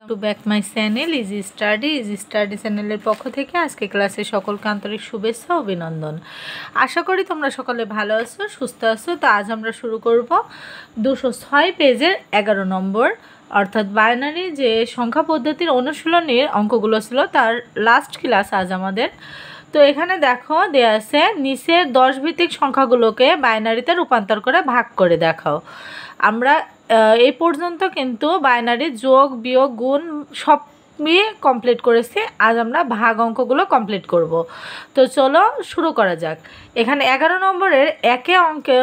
To back my channel easy study চ্যানেলের পক্ষ থেকে আজকে ক্লাসে সকলকে আন্তরিক শুভেচ্ছা ও অভিনন্দন। আশা করি তোমরা সকলে ভালো আছো, সুস্থ আছো। তো আজ আমরা শুরু করব 206 পেজের 11 নম্বর অর্থাৎ বাইনারি যে সংখ্যা পদ্ধতির অনুশীলনের অঙ্কগুলো ছিল তার লাস্ট ক্লাস আজ আমাদের। তো এখানে দেখো দেয়া আছে নিচের 10 ভিত্তিক সংখ্যাগুলোকে বাইনারিতে রূপান্তর করে ভাগ করে দেখাও। আমরা এই পর্যন্ত কিন্তু বাইনারি যোগ বিয়োগ গুণ সব নিয়ে কমপ্লিট করেছি। আজ আমরা ভাগ অঙ্কগুলো কমপ্লিট করব। তো চলো শুরু করা যাক। এখানে 11 নম্বরের একে অঙ্কে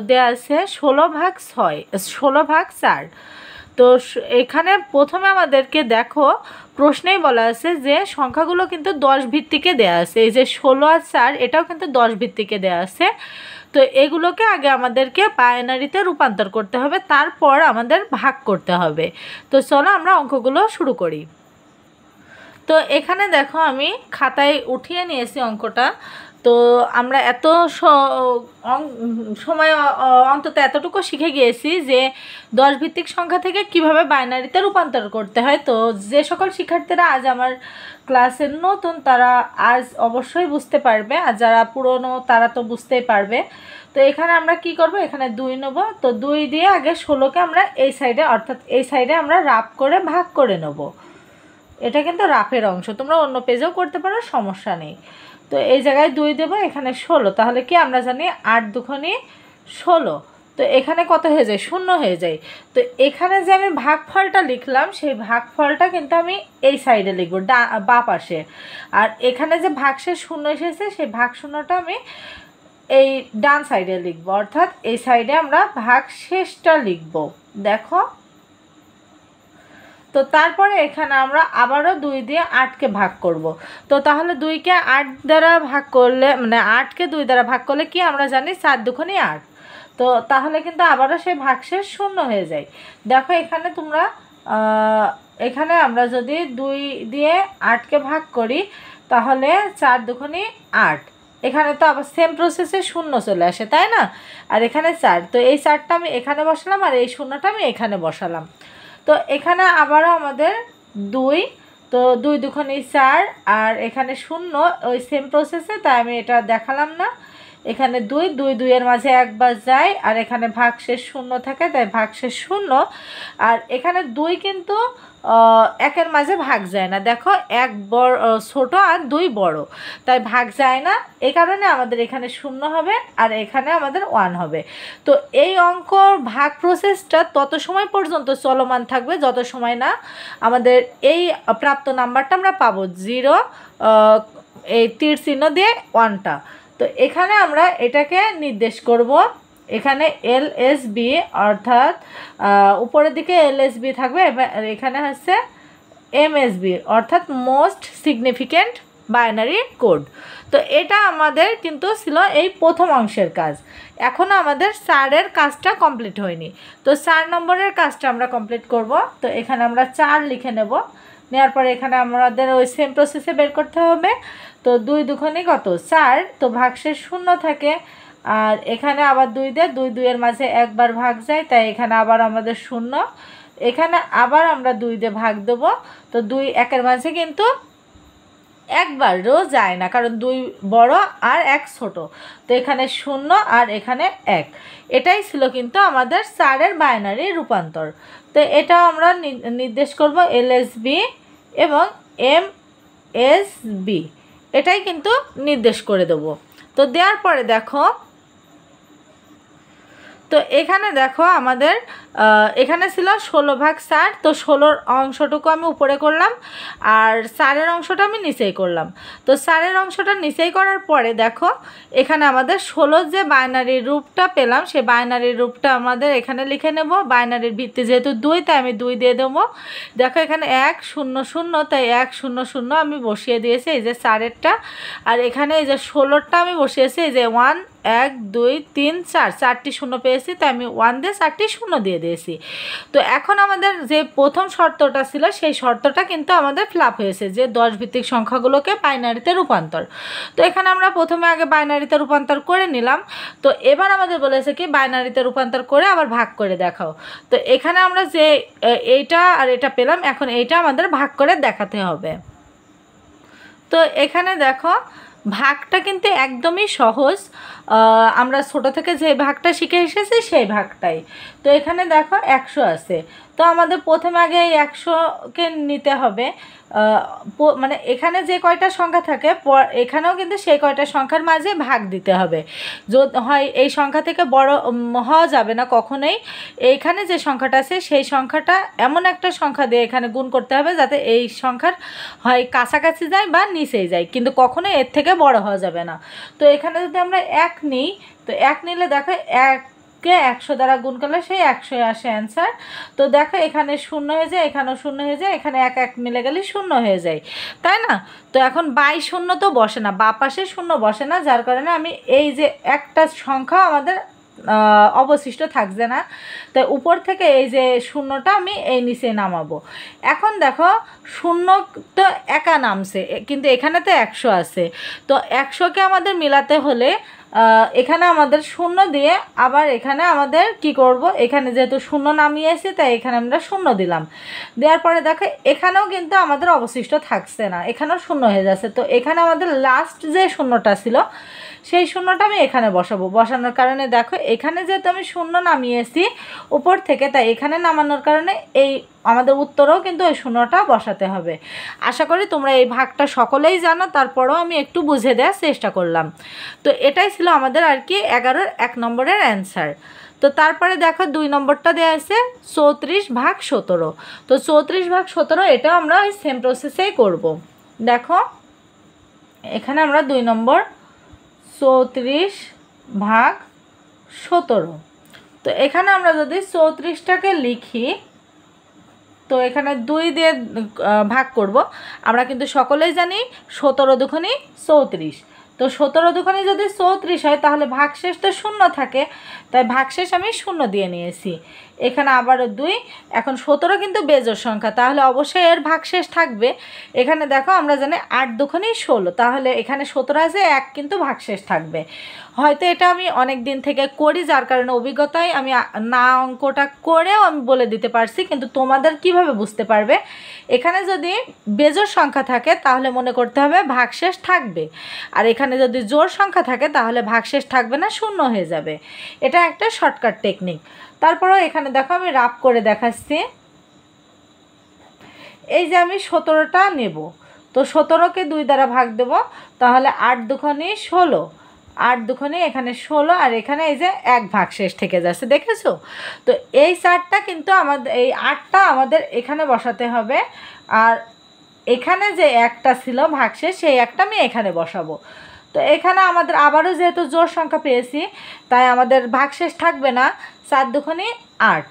দেয়া আছে 16/6 তো এখানে প্রথমে আমাদেরকে দেখো প্রশ্নেই বলা আছে যে সংখ্যাগুলো কিন্তু 10 ভিত্তিকে দেয়া আছে। এই যে 16 আর 4 এটাও কিন্তু 10 ভিত্তিকে দেয়া আছে। তো এগুলোকে আগে আমাদেরকে বাইনারিতে রূপান্তর করতে হবে, তারপর আমাদের ভাগ করতে হবে। তো চলো আমরা অঙ্কগুলো শুরু করি। তো এখানে দেখো আমি খাতায় উঠিয়ে নিয়েছি অঙ্কটা। তো আমরা এত সময় অন্তত এতটুকু শিখে গিয়েছি যে 10 ভিত্তিক সংখ্যা থেকে কিভাবে বাইনারিতে রূপান্তর করতে হয়। তো যে সকল শিক্ষার্থীরা আজ আমার ক্লাসের নতুন তারা আজ অবশ্যই বুঝতে পারবে, আর যারা পুরনো তারা তো বুঝতেই পারবে। তো এখানে আমরা কি করব, এখানে 2 নেব। তো 2 দিয়ে আগে 16কে আমরা এই সাইডে অর্থাৎ এই সাইডে আমরা রাফ করে ভাগ করে নেব। এটা কিন্তু রাফের অংশ, তোমরা অন্য পেজেও করতে পারো, সমস্যা নেই। তো এই জায়গায় 2 দেবো, এখানে 16। তাহলে কি আমরা জানি 8 দুগুণে 16। তো এখানে কত হয়ে যায়, 0 হয়ে যায়। তো এখানে যে আমি ভাগফলটা লিখলাম সেই ভাগফলটা কিন্তু আমি এই সাইডে লিখব বাঁ পাশে। আর এখানে যে ভাগশেষ 0 এসেছে সেই ভাগ শূন্যটা আমি এই ডান সাইডে লিখব, অর্থাৎ এই সাইডে আমরা ভাগশেষটা লিখব। দেখো, তো তারপরে এখানে আমরা আবারও 2 দিয়ে 8কে ভাগ করব। তো তাহলে 2কে 8 দ্বারা ভাগ করলে মানে 8কে 2 দ্বারা ভাগ করলে কি আমরা জানি 4 দুগুণে 8। তো তাহলে কিন্তু আবারও সেই ভাগশেষ 0 হয়ে যায়। দেখো এখানে তোমরা এখানে আমরা যদি 2 দিয়ে 8কে ভাগ করি তাহলে 4 দুগুণে 8। এখানে তো আবার সেম প্রসেসে 0 চলে আসে, তাই না? আর এখানে 4, তো এই 4টা আমি এখানে বসালাম আর এই 0টা আমি এখানে বসালাম। তো এখানে আবারও আমাদের 2, তো 2 দুগুণে 4 আর এখানে 0 ওই সেম প্রসেসে, তাই আমি এটা দেখালাম না। এখানে 2 এর মাঝে একবার যায় আর এখানে ভাগশেষ 0 থাকে, তাই ভাগশেষ 0। আর এখানে 2 কিন্তু একের মাঝে ভাগ যায় না। দেখো 1 বড় ছোট আর 2 বড়, তাই ভাগ যায় না। এই কারণে আমাদের এখানে 0 হবে আর এখানে আমাদের 1 হবে। তো এই অঙ্কর ভাগ প্রসেসটা তত সময় পর্যন্ত চলমান থাকবে যত সময় না আমাদের এই প্রাপ্ত নাম্বারটা আমরা পাবো 0 এই তীর চিহ্ন দিয়ে 1টা। তো এখানে আমরা এটাকে নির্দেশ করব। এখানে LSB অর্থাৎ উপরের দিকে LSB থাকবে, এখানে হচ্ছে MSB অর্থাৎ মোস্ট সিগনিফিক্যান্ট বাইনারি কোড। তো এটা আমাদের কিন্তু ছিল এই প্রথম অংশের কাজ। এখন আমাদের 4-এর কাজটা কমপ্লিট হয়নি। তো 4 নম্বরের কাজটা আমরা কমপ্লিট করব। তো এখানে আমরা 4 লিখে নেব। নেওয়ার পরে এখানে আমাদের ওই সেম প্রসেসে বের করতে হবে। তো 2 দুগুণে কত 4, তো ভাগশেষ 0 থাকে। আর এখানে আবার 2 দিয়ে 2 এর মাঝে একবার ভাগ যায়, তাই এখানে আবার আমাদের 0। এখানে আবার আমরা 2 দিয়ে ভাগ দেব। তো 2 1-এর মাঝে কিন্তু একবারও যায় না, কারণ 2 বড় আর 1 ছোট। তো এখানে 0 আর এখানে 1। এটাই ছিল কিন্তু আমাদের 4-এর বাইনারি রূপান্তর। তো এটা আমরা নির্দেশ করব LSB এবং MSB, এটাই কিন্তু নির্দেশ করে দেব। তো দেওয়ার পরে দেখো, তো এখানে দেখো আমাদের এখানে ছিল 16/4। তো 16-র অংশটুকু আমি উপরে করলাম আর 4-এর অংশটা আমি নিচেই করলাম। তো 4-এর অংশটা নিচেই করার পরে দেখো এখানে আমাদের 16 যে বাইনারি রূপটা পেলাম সেই বাইনারি রূপটা আমাদের এখানে লিখে নেব। বাইনারির ভিত্তি যেহেতু 2, তাই আমি 2 দিয়ে দেবো। দেখো এখানে 1 0 0, তাই 1 0 0 আমি বসিয়ে দিয়েছি এই যে 4-এরটা। আর এখানে এই যে 16টা আমি বসিয়েছি এই যে 1 1 2 3 4 4টি শূন্য পেয়েছি, তাই আমি 1 দিয়ে 4টি শূন্য দিয়ে দিয়েছি। তো এখন আমাদের যে প্রথম শর্তটা ছিল সেই শর্তটা কিন্তু আমাদের ফিলআপ হয়েছে, যে 10 ভিত্তিক সংখ্যাগুলোকে বাইনারিতে রূপান্তর। তো এখানে আমরা প্রথমে আগে বাইনারিতে রূপান্তর করে নিলাম। তো এবার আমাদের বলেছে কি বাইনারিতে রূপান্তর করে আবার ভাগ করে দেখাও। তো এখানে আমরা যে এইটা আর এটা পেলাম, এখন এইটা আমাদের ভাগ করে দেখাতে হবে। তো এখানে দেখো ভাগটা কিন্তু একদমই সহজ, আমরা ছোট থেকে যে ভাগটা শিখে এসেছি সেই ভাগটাই। তো এখানে দেখো 100 আছে, তো আমাদের প্রথমে আগে এই 100কে নিতে হবে, মানে এখানে যে কয়টা সংখ্যা থাকে এখানেও কিন্তু সেই কয়টা সংখ্যার মাঝে ভাগ দিতে হবে। যদি হয় এই সংখ্যা থেকে বড় হওয়া যাবে না কখনোই, এইখানে যে সংখ্যাটা আছে সেই সংখ্যাটা এমন একটা সংখ্যা দিয়ে এখানে গুণ করতে হবে যাতে এই সংখ্যার হয় কাছাকাছি যায় বা নিচেই যায়, কিন্তু কখনোই এর থেকে বড় হওয়া যাবে না। তো এখানে যদি আমরা 1 নিই, তো 1 নিলে দেখো 1কে 100 দ্বারা গুণ করলে সেই 100 আসে অ্যান্সার। তো দেখো এখানে 0 হয়ে যায়, এখানেও 0 হয়ে যায়, এখানে 1 1 মিলে গেলে 0 হয়ে যায়, তাই না? তো এখন বাই 0 তো বসে না, বা পাশে 0 বসে না, যার কারণে আমি এই যে একটা সংখ্যা আমাদের অবশিষ্ট থাকছে না, তাই উপর থেকে এই যে 0টা আমি এই নিচে নামাবো। এখন দেখো 0 তো একা নামছে, কিন্তু এখানে তো 100 আছে। তো 100কে আমাদের মিলাতে হলে এখানে আমাদের 0 দিয়ে আবার এখানে আমাদের কি করব, এখানে যেহেতু 0 নামিয়েছি তাই এখানে আমরা 0 দিলাম। দেওয়ার পরে দেখো এখানেও কিন্তু আমাদের অবশিষ্ট থাকছে না, এখানেও 0 হয়ে যাচ্ছে। তো এখানে আমাদের লাস্ট যে 0টা ছিল সেই 0টা আমি এখানে বসাবো। বসানোর কারণে দেখো এখানে যেহেতু আমি 0 নামিয়েছি উপর থেকে, তাই এখানে নামানোর কারণে এই আমাদের উত্তরেও কিন্তু ওই 0টা বসাতে হবে। আশা করি তোমরা এই ভাগটা সকলেই জানো, তারপরেও আমি একটু বুঝে দেওয়ার চেষ্টা করলাম। তো এটাই ছিল আমাদের আর কি 11-এর 1 নম্বরের অ্যান্সার। তো তারপরে দেখো 2 নম্বরটা দেওয়া আছে 34/17। তো 34/17 এটা আমরা ওই সেম প্রসেসেই করব। দেখো এখানে আমরা 2 নম্বর 34/17। তো এখানে আমরা যদি 34টাকে লিখি, তো এখানে 2 দিয়ে ভাগ করব। আমরা কিন্তু সকলেই জানি 17 দুগুণে 34। তো 17 দুগুণে যদি 34 হয় তাহলে ভাগশেষ তো 0 থাকে, তাই ভাগশেষ আমি 0 দিয়ে নিয়েছি। এখানে আবারও 2। এখন 17 কিন্তু বেজোড় সংখ্যা, তাহলে অবশ্যই এর ভাগশেষ থাকবে। এখানে দেখো আমরা জানি 8 দুগুণে 16, তাহলে এখানে 17 আছে, 1 কিন্তু ভাগশেষ থাকবে। হয়তো এটা আমি অনেক দিন থেকে করি, যার কারণে অভিজ্ঞতায় আমি না অঙ্কটা করেও আমি বলে দিতে পারছি, কিন্তু তোমাদের কিভাবে বুঝতে পারবে, এখানে যদি বেজোড় সংখ্যা থাকে তাহলে মনে করতে হবে ভাগশেষ থাকবে, আর এখানে যদি জোড় সংখ্যা থাকে তাহলে ভাগশেষ থাকবে না, 0 হয়ে যাবে। এটা একটা শর্টকাট টেকনিক। তারপরেও এখানে দেখো আমি রাফ করে দেখাচ্ছি। এই যে আমি 17টা নেব, তো 17কে 2 দ্বারা ভাগ দেব, তাহলে 8 দুগুণে 16, 8 দুগুণে এখানে 16, আর এখানে এই যে 1 ভাগশেষ থেকে যাচ্ছে, দেখেছো? তো এই 4টা কিন্তু আমাদের, এই 8টা আমাদের এখানে বসাতে হবে, আর এখানে যে 1টা ছিল ভাগশেষ সেই 1টা আমি এখানে বসাবো। তো এখানে আমাদের আবারও যেহেতু জোড় সংখ্যা পেয়েছি তাই আমাদের ভাগশেষ থাকবে না, 4 দুগুণে 8,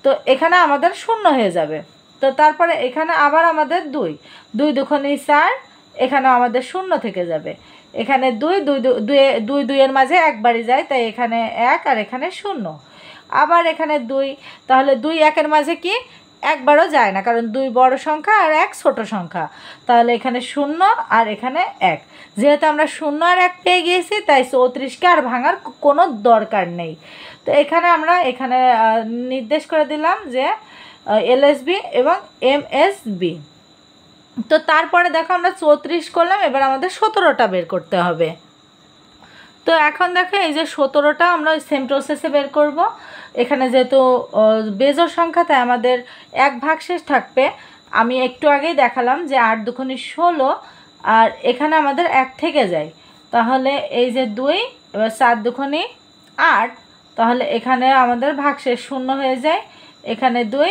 তো এখানে আমাদের 0 হয়ে যাবে। তো তারপরে এখানে আবার আমাদের 2 দুগুণে 4, এখানেও আমাদের 0 থেকে যাবে। এখানে 2 এর মাঝে একবারই যায়, তাই এখানে 1 আর এখানে 0। আবার এখানে 2, তাহলে 2 1-এর মাঝে কি একবারও যায় না, কারণ 2 বড় সংখ্যা আর 1 ছোট সংখ্যা, তাহলে এখানে 0 আর এখানে 1। যেহেতু আমরা 0 আর 1 পেয়ে গিয়েছি তাই 34কে আর ভাঙার কোনো দরকার নেই। তো এখানে আমরা এখানে নির্দেশ করে দিলাম যে এলএসবি এবং এমএসবি। তো তারপরে দেখো আমরা 34 করলাম, এবার আমাদের 17টা বের করতে হবে। তো এখন দেখো এই যে 17টা আমরা সেম প্রসেসে বের করব। এখানে যেহেতু বেজোড় সংখ্যা তাই আমাদের 1 ভাগশেষ থাকবে। আমি একটু আগেই দেখালাম যে 8 দুগুণে 16, আর এখানে আমাদের 1 থেকে যায়, তাহলে এই যে 2, এবার 4 দুগুণে 8, তাহলে এখানে আমাদের ভাগশেষ 0 হয়ে যায়। এখানে 2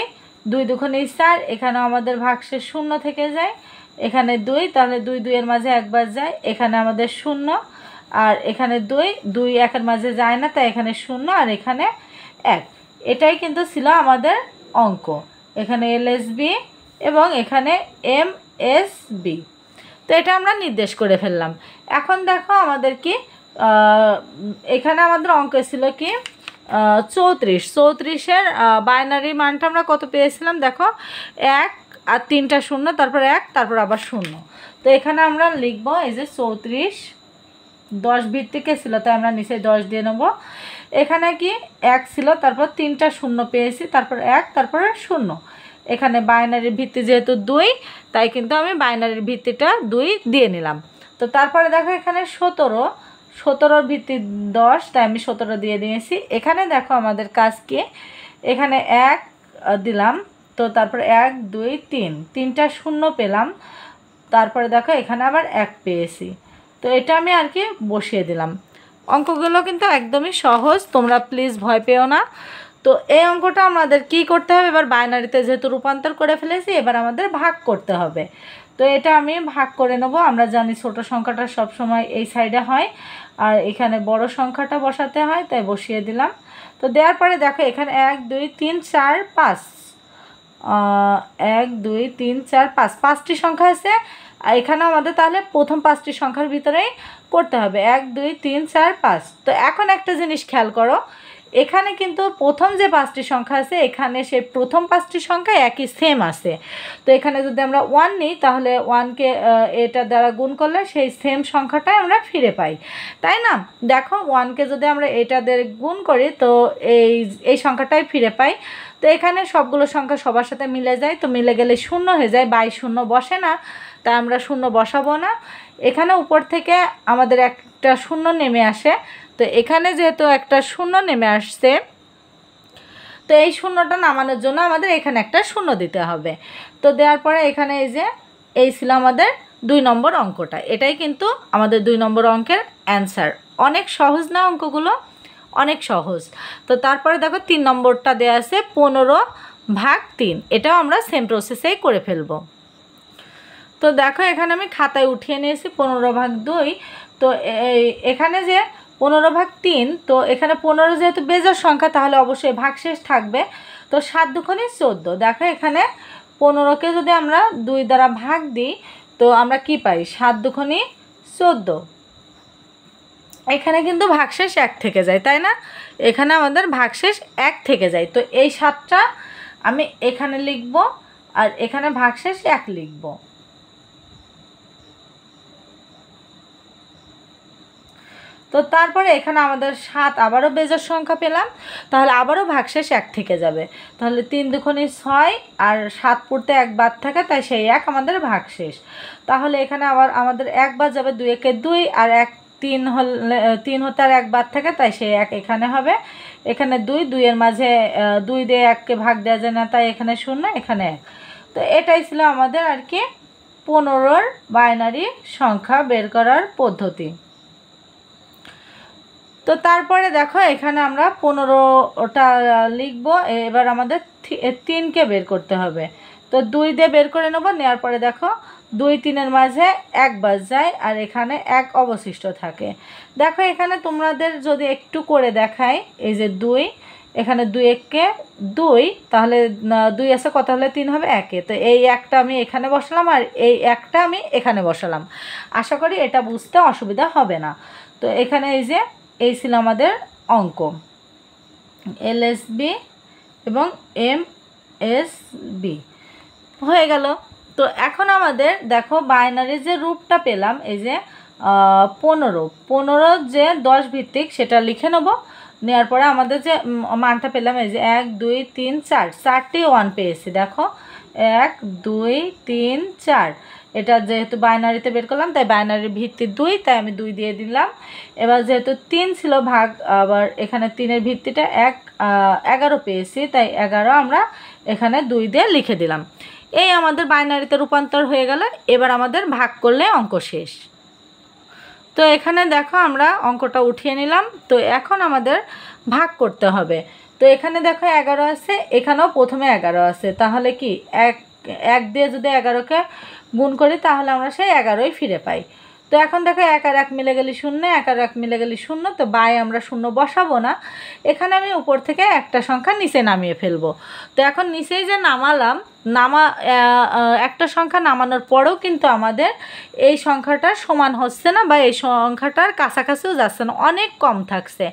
দুগুণে 4, এখানে আমাদের ভাগশেষ 0 থেকে যায়। এখানে 2, তাহলে 2 এর মাঝে একবার যায়, এখানে আমাদের 0, আর এখানে 2 1-এর মাঝে যায় না, তাই এখানে 0 আর এখানে 1। এটাই কিন্তু ছিল আমাদের অঙ্ক। এখানে এলএসবি এবং এখানে এমএসবি। তো এটা আমরা নির্দেশ করে ফেললাম। এখন দেখো আমাদের কি এখানে আমাদের অঙ্ক ছিল কি 34, 34-এর বাইনারি মানটা আমরা কত পেয়েছিলাম দেখো, 1 আর 3টা শূন্য, তারপর 1, তারপর আবার 0। তো এখানে আমরা লিখবো এই যে 34 10 ভিত্তিকে ছিল, তাই আমরা নিচে 10 দিয়ে নেব। এখানে কি 1 ছিল, তারপর 3টা শূন্য পেয়েছি, তারপর 1, তারপরে 0। এখানে বাইনারির ভিত্তি যেহেতু 2, তাই কিন্তু আমি বাইনারির ভিত্তিটা 2 দিয়ে নিলাম। তো তারপরে দেখো এখানে 17-র ভিত্তি 10, তাই আমি 17 দিয়ে দিয়েছি। এখানে দেখো আমাদের কাজ কি, এখানে 1 দিলাম, তো তারপর 1 2 3, 3টা শূন্য পেলাম, তারপরে দেখো এখানে আবার 1 পেয়েছি। তো এটা আমি আর কি বসিয়ে দিলাম। অঙ্কগুলো কিন্তু একদমই সহজ, তোমরা প্লিজ ভয় পেও না। তো এই অঙ্কটা আমাদের কি করতে হবে, এবার বাইনারিতে যেহেতু রূপান্তর করে ফেলেছি, এবার আমাদের ভাগ করতে হবে। তো এটা আমি ভাগ করে নেব। আমরা জানি ছোট সংখ্যাটা সব সময় এই সাইডে হয়, আর এখানে বড় সংখ্যাটা বসাতে হয়, তাই বসিয়ে দিলাম। তো দেওয়ার পরে দেখো এখানে 1 2 3 4 5, 1 2 3 4 5, 5টি সংখ্যা আছে। আর এখানেও আমাদের তাহলে প্রথম 5টি সংখ্যার ভিতরেই করতে হবে, 1 2 3 4 5। তো এখন একটা জিনিস খেয়াল করো, এখানে কিন্তু প্রথম যে 5টি সংখ্যা আছে, এখানে সেই প্রথম 5টি সংখ্যা একই সেম আছে। তো এখানে যদি আমরা 1 নিই, তাহলে 1কে এটা দ্বারা গুণ করলে সেই সেম সংখ্যাটাই আমরা ফিরে পাই, তাই না? দেখো 1কে যদি আমরা এটা দিয়ে গুণ করি, তো এই সংখ্যাটাই ফিরে পাই। তো এখানে সবগুলো সংখ্যা সবার সাথে মিলে যায়, তো মিলে গেলে 0 হয়ে যায়, 0 বসে না, তাই আমরা 0 বসাবো না। এখানে উপর থেকে আমাদের একটা 0 নেমে আসে, তো এখানে যেহেতু একটা 0 নেমে আসছে, তো এই 0টা নামানোর জন্য আমাদের এখানে একটা 0 দিতে হবে। তো দেওয়ার পরে এখানে এই যে এই ছিল আমাদের 2 নম্বর অঙ্কটা। এটাই কিন্তু আমাদের 2 নম্বর অঙ্কের অ্যান্সার। অনেক সহজ না অঙ্কগুলো, অনেক সহজ। তো তারপরে দেখো 3 নম্বরটা দেওয়া আছে 15/3, এটাও আমরা সেম প্রসেসেই করে ফেলবো। তো দেখো এখানে আমি খাতায় উঠিয়ে নিয়েছি 15/2। তো এখানে যে 15/3, তো এখানে 15 যেহেতু বেজোড় সংখ্যা, তাহলে অবশ্যই ভাগশেষ থাকবে। তো 7 দুগুণে 14। দেখো এখানে 15কে যদি আমরা 2 দ্বারা ভাগ দিই, তো আমরা কি পাই, 7 দুগুণে 14। এখানে কিন্তু ভাগশেষ 1 থেকে যায়, তাই না? এখানে আমাদের ভাগশেষ 1 থেকে যায়। তো এই 7টা আমি এখানে লিখব, আর এখানে ভাগশেষ 1 লিখব। তো তারপরে এখানে আমাদের 7 আবারও বেজোড় সংখ্যা পেলাম, তাহলে আবারও ভাগশেষ 1 থেকে যাবে। তাহলে 3 দুগুণে 6, আর 7 পড়তে 1 বাদ থাকে, তাই সেই 1 আমাদের ভাগশেষ। তাহলে এখানে আবার আমাদের 1 বাদ যাবে, 2 একে 2, আর 1 3 হলে 3 হতে আর 1 বাদ থাকে, তাই সেই 1 এখানে হবে। এখানে 2 এর মাঝে 2 দিয়ে 1কে ভাগ দেওয়া যায় না, তাই এখানে 0, এখানে 1। তো এটাই ছিল আমাদের আর কি 15-র বাইনারি সংখ্যা বের করার পদ্ধতি। তো তারপরে দেখো এখানে আমরা 15টা লিখব। এবার আমাদের 3কে বের করতে হবে। তো 2 দিয়ে বের করে নেব। নেওয়ার পরে দেখো 2 3-এর মাঝে 1 বাদ যায়, আর এখানে 1 অবশিষ্ট থাকে। দেখো এখানে তোমাদের যদি একটু করে দেখাই, এই যে 2, এখানে 2 1কে 2, তাহলে 2 আছে কত হলে 3 হবে 1-এ। তো এই 1টা আমি এখানে বসালাম, আর এই 1টা আমি এখানে বসালাম। আশা করি এটা বুঝতে অসুবিধা হবে না। তো এখানে এই ছিল আমাদের অঙ্ক, LSB এবং MSB হয়ে গেল। তো এখন আমাদের দেখো বাইনারি যে রূপটা পেলাম, এই যে 15 যে 10 ভিত্তিক, সেটা লিখে নেব। নেওয়ার পরে আমাদের যে মানটা পেলাম, এই যে 1 2 3 4, 4টি 1 পেয়েছি। দেখো 1 2 3 4, এটা যেহেতু বাইনারিতে বের করলাম, তাই বাইনারির ভিত্তি 2, তাই আমি 2 দিয়ে দিলাম। এবার যেহেতু 3 ছিল ভাগ, আবার এখানে 3-এর ভিত্তিটা 11 পেয়েছি, তাই 11 আমরা এখানে 2 দিয়ে লিখে দিলাম। এই আমাদের বাইনারিতে রূপান্তর হয়ে গেল। এবার আমাদের ভাগ করলে অঙ্ক শেষ। তো এখানে দেখো আমরা অঙ্কটা উঠিয়ে নিলাম। তো এখন আমাদের ভাগ করতে হবে। তো এখানে দেখো 11 আছে, এখানেও প্রথমে 11 আছে, তাহলে কি 1 দিয়ে যদি 11কে গুণ করি, তাহলে আমরা সেই 11ই ফিরে পাই। তো এখন দেখো 1 আর 1 মিলে গেলে 0, 1 আর 1 মিলে গেলে 0, তো বাই আমরা 0 বসাবো না। এখানে আমি উপর থেকে একটা সংখ্যা নিচে নামিয়ে ফেলবো। তো এখন নিচেই যে নামালাম, একটা সংখ্যা নামানোর পরেও কিন্তু আমাদের এই সংখ্যাটা সমান হচ্ছে না বা এই সংখ্যাটার কাছাকাছিও যাচ্ছে না, অনেক কম থাকছে।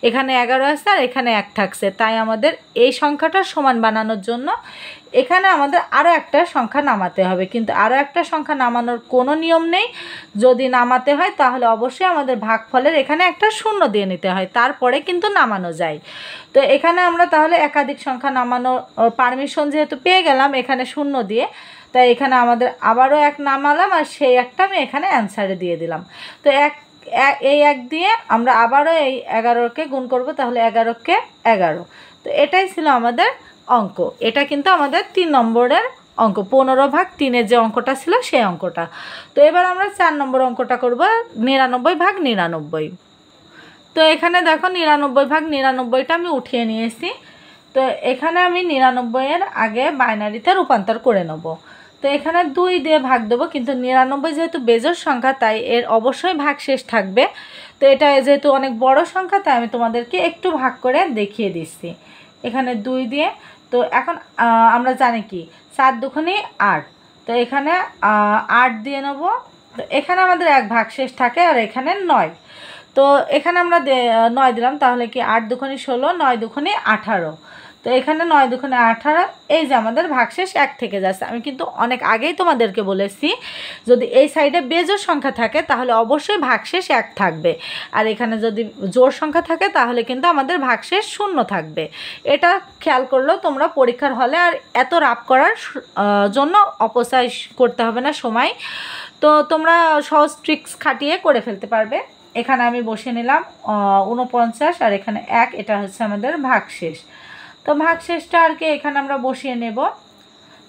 এখানে 11 আছে আর এখানে 1 থাকছে, তাই আমাদের এই সংখ্যাটা সমান বানানোর জন্য এখানে আমাদের আরও একটা সংখ্যা নামাতে হবে। কিন্তু আরও একটা সংখ্যা নামানোর কোনো নিয়ম নেই, যদি নামাতে হয় তাহলে অবশ্যই আমাদের ভাগফলের এখানে একটা শূন্য দিয়ে নিতে হয়, তারপরে কিন্তু নামানো যায়। তো এখানে আমরা তাহলে একাধিক সংখ্যা নামানোর পারমিশন যেহেতু পেয়ে গেলাম এখানে শূন্য দিয়ে, তাই এখানে আমাদের আবারও 1 নামালাম আর সেই একটা আমি এখানে অ্যান্সারে দিয়ে দিলাম। তো এই 1 দিয়ে আমরা আবারও এই 11কে গুণ করব, তাহলে 11কে 11। তো এটাই ছিল আমাদের অঙ্ক। এটা কিন্তু আমাদের 3 নম্বরের অঙ্ক, 15/3 যে অঙ্কটা ছিল সেই অঙ্কটা। তো এবার আমরা 4 নম্বর অঙ্কটা করব, 99/99। তো এখানে দেখো 99/99টা আমি উঠিয়ে নিয়েছি। তো এখানে আমি 99-এর আগে বাইনারিতে রূপান্তর করে নেব। তো এখানে 2 দিয়ে ভাগ দেবো, কিন্তু 99 যেহেতু বেজোড় সংখ্যা তাই এর অবশ্যই ভাগশেষ থাকবে। তো এটা যেহেতু অনেক বড় সংখ্যা তাই আমি তোমাদেরকে একটু ভাগ করে দেখিয়ে দিচ্ছি। এখানে 2 দিয়ে, তো এখন আমরা জানি কি 4 দুগুণে 8, তো এখানে 8 দিয়ে নেব। তো এখানে আমাদের 1 ভাগশেষ থাকে আর এখানে 9, তো এখানে আমরা 9 দিলাম, তাহলে কি 8 দুগুণে 16, 9 দুগুণে 18। তো এখানে 9 দুগুণে 18, এই যে আমাদের ভাগশেষ 1 থেকে যাচ্ছে। আমি কিন্তু অনেক আগেই তোমাদেরকে বলেছি যদি এই সাইডে বেজোড় সংখ্যা থাকে তাহলে অবশ্যই ভাগশেষ 1 থাকবে, আর এখানে যদি জোড় সংখ্যা থাকে তাহলে কিন্তু আমাদের ভাগশেষ 0 থাকবে। এটা খেয়াল করলেও তোমরা পরীক্ষার হলে আর এত রাপ করার জন্য অপচয় করতে হবে না সময়, তো তোমরা সহজ ট্রিক্স খাটিয়ে করে ফেলতে পারবে। এখানে আমি বসিয়ে নিলাম 49 আর এখানে 1, এটা হচ্ছে আমাদের ভাগশেষ। তো ভাগশেষটা আর কি এখানে আমরা বসিয়ে নেব।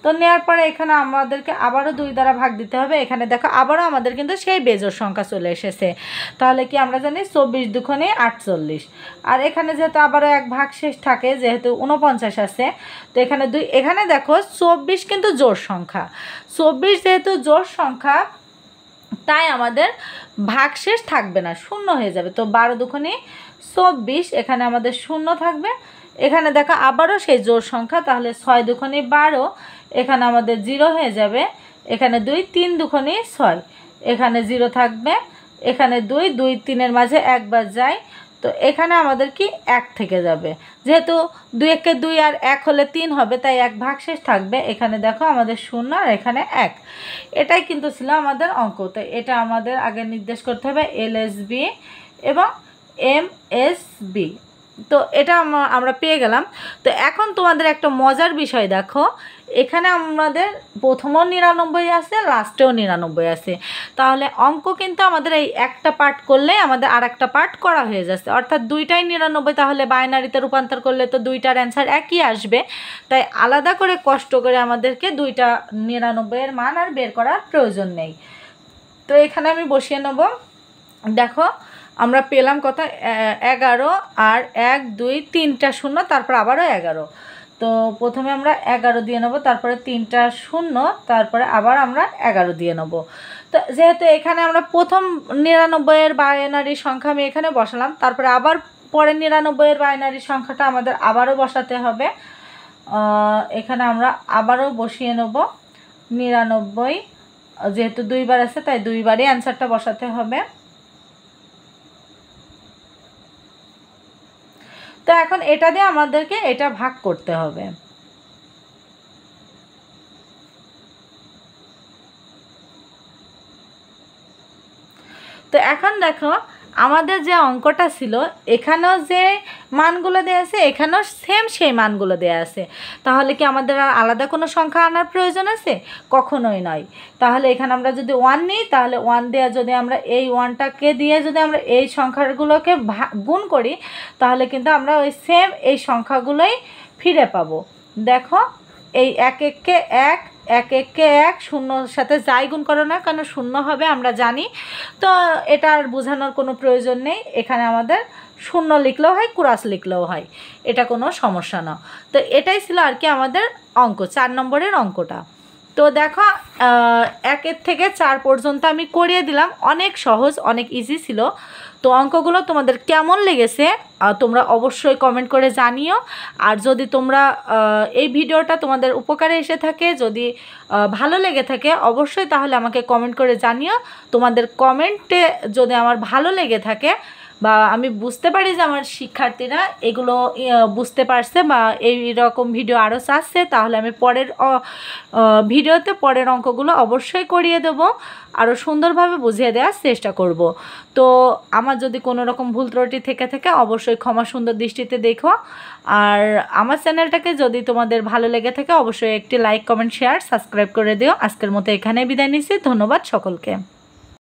তো নেওয়ার পরে এখানে আমাদেরকে আবারও 2 দ্বারা ভাগ দিতে হবে। এখানে দেখো আবারও আমাদের কিন্তু সেই বেজোড় সংখ্যা চলে এসেছে, তাহলে কি আমরা জানি 24 দুগুণে 48। আর এখানে যেহেতু আবারও 1 ভাগশেষ থাকে, যেহেতু 49 আছে, তো এখানে 2, এখানে দেখো 24 কিন্তু জোড় সংখ্যা, 24 যেহেতু জোড় সংখ্যা তাই আমাদের ভাগশেষ থাকবে না, শূন্য হয়ে যাবে। তো 12 দুগুণে 24, এখানে আমাদের শূন্য থাকবে। এখানে দেখো আবারও সেই জোড় সংখ্যা, তাহলে 6 দুগুণে 12, এখানে আমাদের 0 হয়ে যাবে। এখানে 2, 3 দুগুণে 6, এখানে 0 থাকবে। এখানে 2, 2 3-এর মাঝে একবার যায়, তো এখানে আমাদের কি 1 থেকে যাবে। যেহেতু 2 একে 2 আর 1 হলে 3 হবে, তাই 1 ভাগশেষ থাকবে। এখানে দেখো আমাদের 0 আর এখানে 1। এটাই কিন্তু ছিল আমাদের অঙ্ক। তো এটা আমাদের আগে নির্দেশ করতে হবে LSB এবং MSB। তো এটা আমরা পেয়ে গেলাম। তো এখন তোমাদের একটা মজার বিষয় দেখো, এখানে আমাদের প্রথমও 99 আছে, লাস্টেও 99 আছে, তাহলে অঙ্ক কিন্তু আমাদের এই একটা পার্ট করলে আমাদের আর একটা পার্ট করা হয়ে যাচ্ছে, অর্থাৎ 2টাই 99। তাহলে বাইনারিতে রূপান্তর করলে তো 2টার অ্যান্সার একই আসবে, তাই আলাদা করে কষ্ট করে আমাদেরকে 2টা 99-এর মান আর বের করার প্রয়োজন নেই। তো এখানে আমি বসিয়ে নেব। দেখো আমরা পেলাম কত, 11 আর 1 2 3টা 0, তারপর আবারও 11। তো প্রথমে আমরা 11 দিয়ে নেব, তারপরে 3টা 0, তারপরে আবার আমরা 11 দিয়ে নেব। তো যেহেতু এখানে আমরা প্রথম 99-এর বাইনারি সংখ্যা আমি এখানে বসালাম, তারপরে আবার পরে 99-এর বাইনারি সংখ্যাটা আমাদের আবারও বসাতে হবে। এখানে আমরা আবারও বসিয়ে নেব 99, যেহেতু 2 বার আছে তাই 2 বারই অ্যান্সারটা বসাতে হবে। তো এখন এটা দিয়ে আমাদেরকে এটা ভাগ করতে হবে। তো এখন দেখো আমাদের যে অঙ্কটা ছিল এখানেও যে মানগুলো দেওয়া আছে এখানেও সেম সেই মানগুলো দেওয়া আছে, তাহলে কি আমাদের আর আলাদা কোনো সংখ্যা আনার প্রয়োজন আছে? কখনোই নয়। তাহলে এখানে আমরা যদি 1 নিই, তাহলে 1 দিয়ে যদি আমরা এই 1টাকে দিয়ে যদি আমরা এই সংখ্যাগুলোকে গুণ করি, তাহলে কিন্তু আমরা ওই সেম এই সংখ্যাগুলোই ফিরে পাবো। দেখো এই 1 1-কে 1, 1 1-কে 1, 0-র সাথে যাই গুণ করো না কেন 0 হবে আমরা জানি, তো এটা আর বোঝানোর কোনো প্রয়োজন নেই। এখানে আমাদের 0 লিখলেও হয়, ক্রস লিখলেও হয়, এটা কোনো সমস্যা না। তো এটাই ছিল আর কি আমাদের অঙ্ক, 4 নম্বরের অঙ্কটা। তো দেখো 1 থেকে 4 পর্যন্ত আমি করিয়ে দিলাম, অনেক সহজ, অনেক ইজি ছিল। তো অঙ্কগুলো তোমাদের কেমন লেগেছে তোমরা অবশ্যই কমেন্ট করে জানিও। আর যদি তোমরা এই ভিডিওটা তোমাদের উপকারে এসে থাকে, যদি ভালো লেগে থাকে অবশ্যই তাহলে আমাকে কমেন্ট করে জানিও। তোমাদের কমেন্টে যদি আমার ভালো লেগে থাকে বা আমি বুঝতে পারি যে আমার শিক্ষার্থীরা এগুলো বুঝতে পারছে বা এই রকম ভিডিও আরও চাচ্ছে, তাহলে আমি পরের ভিডিওতে পরের অঙ্কগুলো অবশ্যই করিয়ে দেব, আরও সুন্দরভাবে বুঝিয়ে দেওয়ার চেষ্টা করব। তো আমার যদি কোনো রকম ভুল ত্রুটি থেকে থাকে অবশ্যই ক্ষমা সুন্দর দৃষ্টিতে দেখো। আর আমার চ্যানেলটাকে যদি তোমাদের ভালো লেগে থাকে অবশ্যই একটি লাইক, কমেন্ট, শেয়ার, সাবস্ক্রাইব করে দিও। আজকের মতো এখানে বিদায় নিচ্ছি। ধন্যবাদ সকলকে।